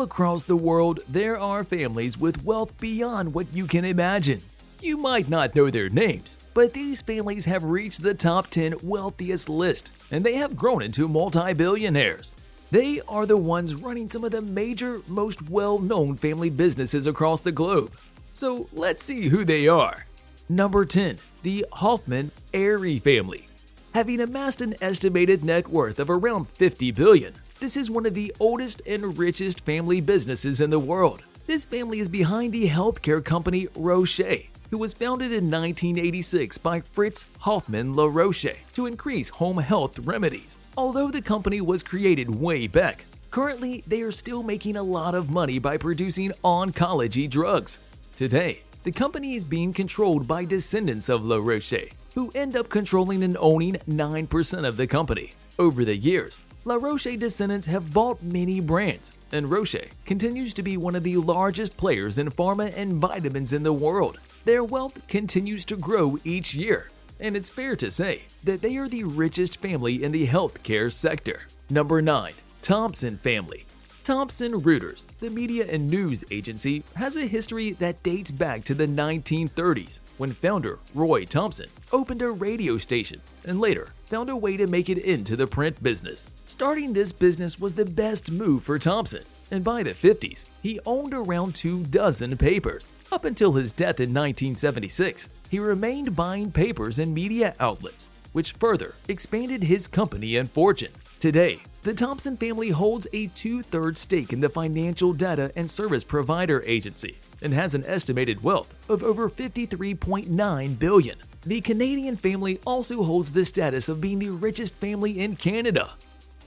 across the world, there are families with wealth beyond what you can imagine. You might not know their names, but these families have reached the top 10 wealthiest list, and they have grown into multi-billionaires. They are the ones running some of the major, most well-known family businesses across the globe. So let's see who they are. Number 10. The Hoffman Arie family. Having amassed an estimated net worth of around $50 billion, this is one of the oldest and richest family businesses in the world. This family is behind the healthcare company Roche, who was founded in 1986 by Fritz Hoffmann La Roche to increase home health remedies. Although the company was created way back, currently they are still making a lot of money by producing oncology drugs. Today, the company is being controlled by descendants of La Roche, who end up controlling and owning 9% of the company. Over the years, La Roche descendants have bought many brands, and Roche continues to be one of the largest players in pharma and vitamins in the world. Their wealth continues to grow each year, and it's fair to say that they are the richest family in the healthcare sector. Number 9. Thompson Family. Thomson Reuters, the media and news agency, has a history that dates back to the 1930s when founder Roy Thomson opened a radio station and later found a way to make it into the print business. Starting this business was the best move for Thomson, and by the 50s, he owned around 24 papers. Up until his death in 1976, he remained buying papers and media outlets, which further expanded his company and fortune. Today, the Thompson family holds a 2/3 stake in the financial data and service provider agency and has an estimated wealth of over $53.9 billion. The Canadian family also holds the status of being the richest family in Canada.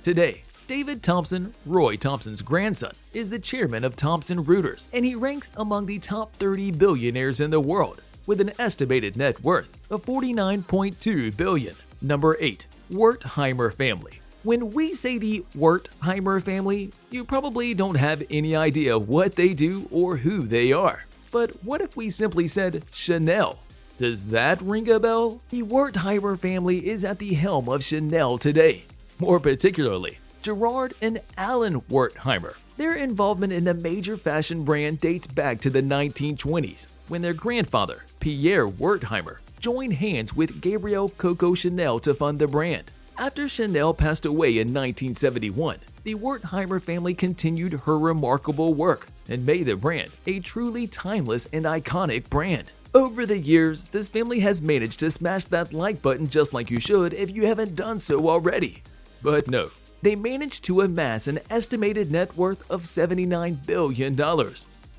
Today, David Thompson, Roy Thomson's grandson, is the chairman of Thomson Reuters, and he ranks among the top 30 billionaires in the world with an estimated net worth of $49.2 billion. Number 8. Wertheimer Family. When we say the Wertheimer family, you probably don't have any idea what they do or who they are. But what if we simply said Chanel? Does that ring a bell? The Wertheimer family is at the helm of Chanel today. More particularly, Gerard and Alan Wertheimer. Their involvement in the major fashion brand dates back to the 1920s, when their grandfather, Pierre Wertheimer, joined hands with Gabrielle Coco Chanel to fund the brand. After Chanel passed away in 1971, the Wertheimer family continued her remarkable work and made the brand a truly timeless and iconic brand. Over the years, this family has managed to smash that like button just like you should if you haven't done so already. But no, they managed to amass an estimated net worth of $79 billion,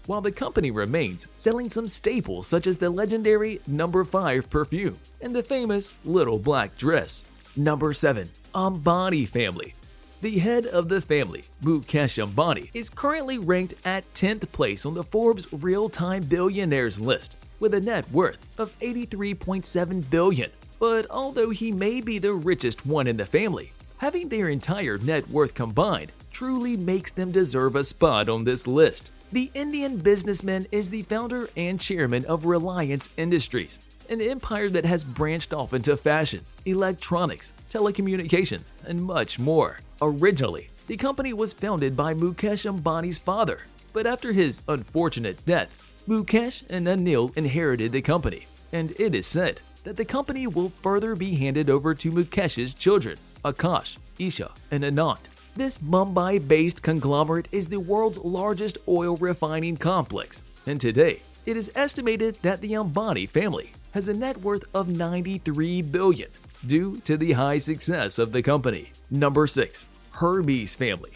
while the company remains selling some staples such as the legendary No. 5 perfume and the famous little black dress. Number 7. Ambani Family. The head of the family, Mukesh Ambani, is currently ranked at 10th place on the Forbes Real-Time Billionaires list with a net worth of $83.7 billion. But although he may be the richest one in the family, having their entire net worth combined truly makes them deserve a spot on this list. The Indian businessman is the founder and chairman of Reliance Industries, an empire that has branched off into fashion, electronics, telecommunications, and much more. Originally, the company was founded by Mukesh Ambani's father, but after his unfortunate death, Mukesh and Anil inherited the company, and it is said that the company will further be handed over to Mukesh's children, Akash, Isha, and Anand. This Mumbai-based conglomerate is the world's largest oil refining complex, and today, it is estimated that the Ambani family has a net worth of $93 billion due to the high success of the company. Number 6. Hermes Family.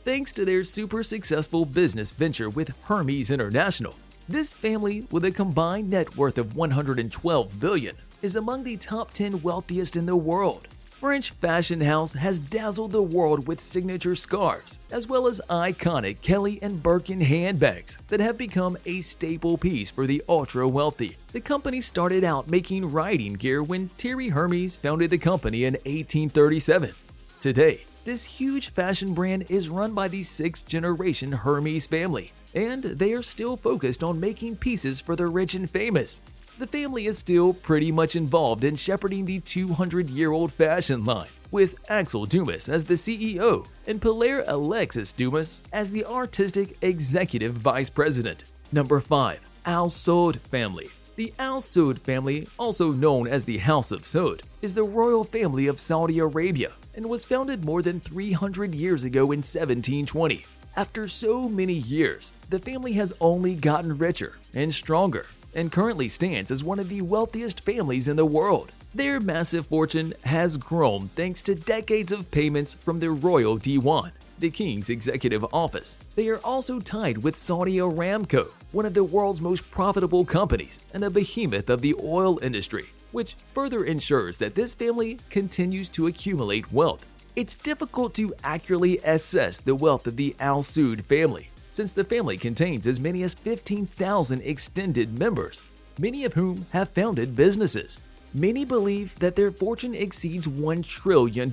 Thanks to their super successful business venture with Hermes International, this family, with a combined net worth of $112 billion, is among the top 10 wealthiest in the world. French fashion house has dazzled the world with signature scarves, as well as iconic Kelly and Birkin handbags that have become a staple piece for the ultra-wealthy. The company started out making riding gear when Thierry Hermes founded the company in 1837. Today, this huge fashion brand is run by the 6th-generation Hermes family, and they are still focused on making pieces for the rich and famous. The family is still pretty much involved in shepherding the 200-year-old fashion line, with Axel Dumas as the CEO and Pilar Alexis Dumas as the artistic executive vice president. Number 5. AlSud Family. The AlSud family, also known as the House of Saud, is the royal family of Saudi Arabia and was founded more than 300 years ago in 1720. After so many years, the family has only gotten richer and stronger and currently stands as one of the wealthiest families in the world. Their massive fortune has grown thanks to decades of payments from the Royal Diwan, the King's executive office. They are also tied with Saudi Aramco, one of the world's most profitable companies and a behemoth of the oil industry, which further ensures that this family continues to accumulate wealth. It's difficult to accurately assess the wealth of the AlSud family, since the family contains as many as 15,000 extended members, many of whom have founded businesses. Many believe that their fortune exceeds $1 trillion,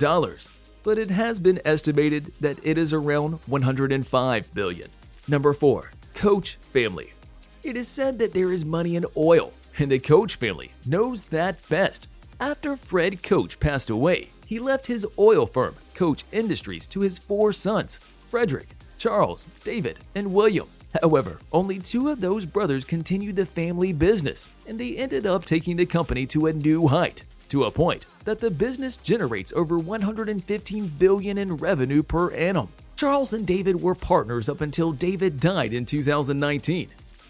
but it has been estimated that it is around $105 billion. Number 4. Koch Family. It is said that there is money in oil, and the Koch family knows that best. After Fred Koch passed away, he left his oil firm, Koch Industries, to his 4 sons, Frederick, Charles, David, and William. However, only 2 of those brothers continued the family business, and they ended up taking the company to a new height, to a point that the business generates over $115 billion in revenue per annum. Charles and David were partners up until David died in 2019.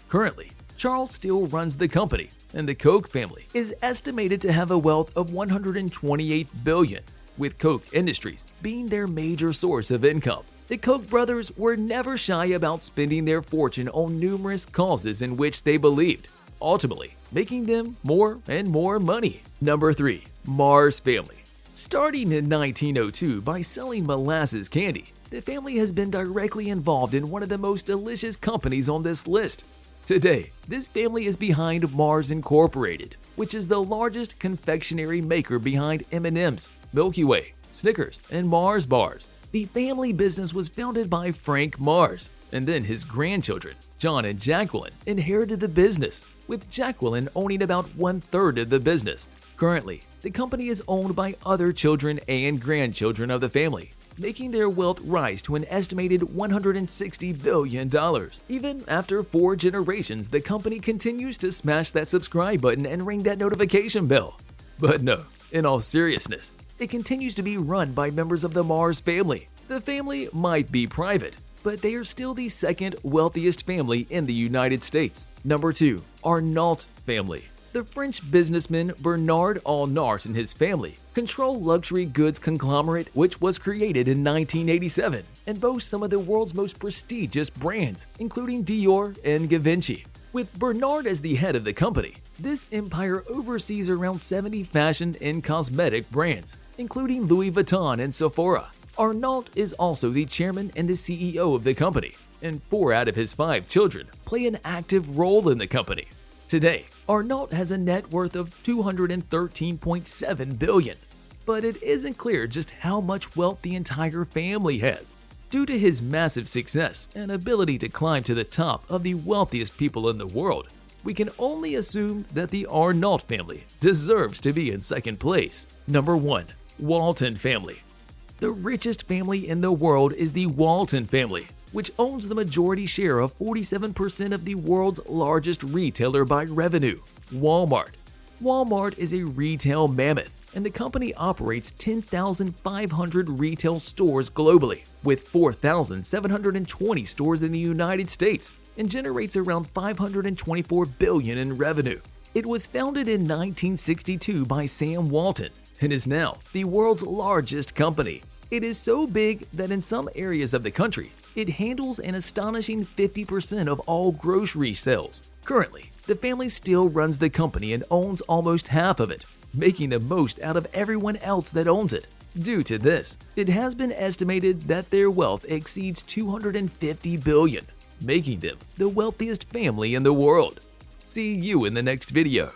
Currently, Charles still runs the company, and the Koch family is estimated to have a wealth of $128 billion, with Koch Industries being their major source of income. The Koch brothers were never shy about spending their fortune on numerous causes in which they believed, ultimately making them more and more money. Number 3. Mars Family. Starting in 1902 by selling molasses candy, the family has been directly involved in one of the most delicious companies on this list. Today, this family is behind Mars Incorporated, which is the largest confectionery maker behind M&M's, Milky Way, Snickers, and Mars bars. The family business was founded by Frank Mars, and then his grandchildren, John and Jacqueline, inherited the business, with Jacqueline owning about 1/3 of the business. Currently, the company is owned by other children and grandchildren of the family, making their wealth rise to an estimated $160 billion. Even after 4 generations, the company continues to smash that subscribe button and ring that notification bell. But no, in all seriousness, it continues to be run by members of the Mars family. The family might be private, but they are still the second wealthiest family in the United States. Number 2. Arnault Family. The French businessman Bernard Arnault and his family control luxury goods conglomerate which was created in 1987 and boasts some of the world's most prestigious brands, including Dior and Givenchy. With Bernard as the head of the company, this empire oversees around 70 fashion and cosmetic brands, including Louis Vuitton and Sephora. Arnault is also the chairman and the CEO of the company, and 4 out of his 5 children play an active role in the company. Today, Arnault has a net worth of $213.7 billion, but it isn't clear just how much wealth the entire family has. Due to his massive success and ability to climb to the top of the wealthiest people in the world, we can only assume that the Arnault family deserves to be in second place. Number 1. Walton Family. The richest family in the world is the Walton family, which owns the majority share of 47% of the world's largest retailer by revenue, Walmart. Walmart is a retail mammoth, and the company operates 10,500 retail stores globally, with 4,720 stores in the United States, and generates around $524 billion in revenue. It was founded in 1962 by Sam Walton and is now the world's largest company. It is so big that in some areas of the country, it handles an astonishing 50% of all grocery sales. Currently, the family still runs the company and owns almost half of it, making the most out of everyone else that owns it. Due to this, it has been estimated that their wealth exceeds $250 billion, making them the wealthiest family in the world. See you in the next video.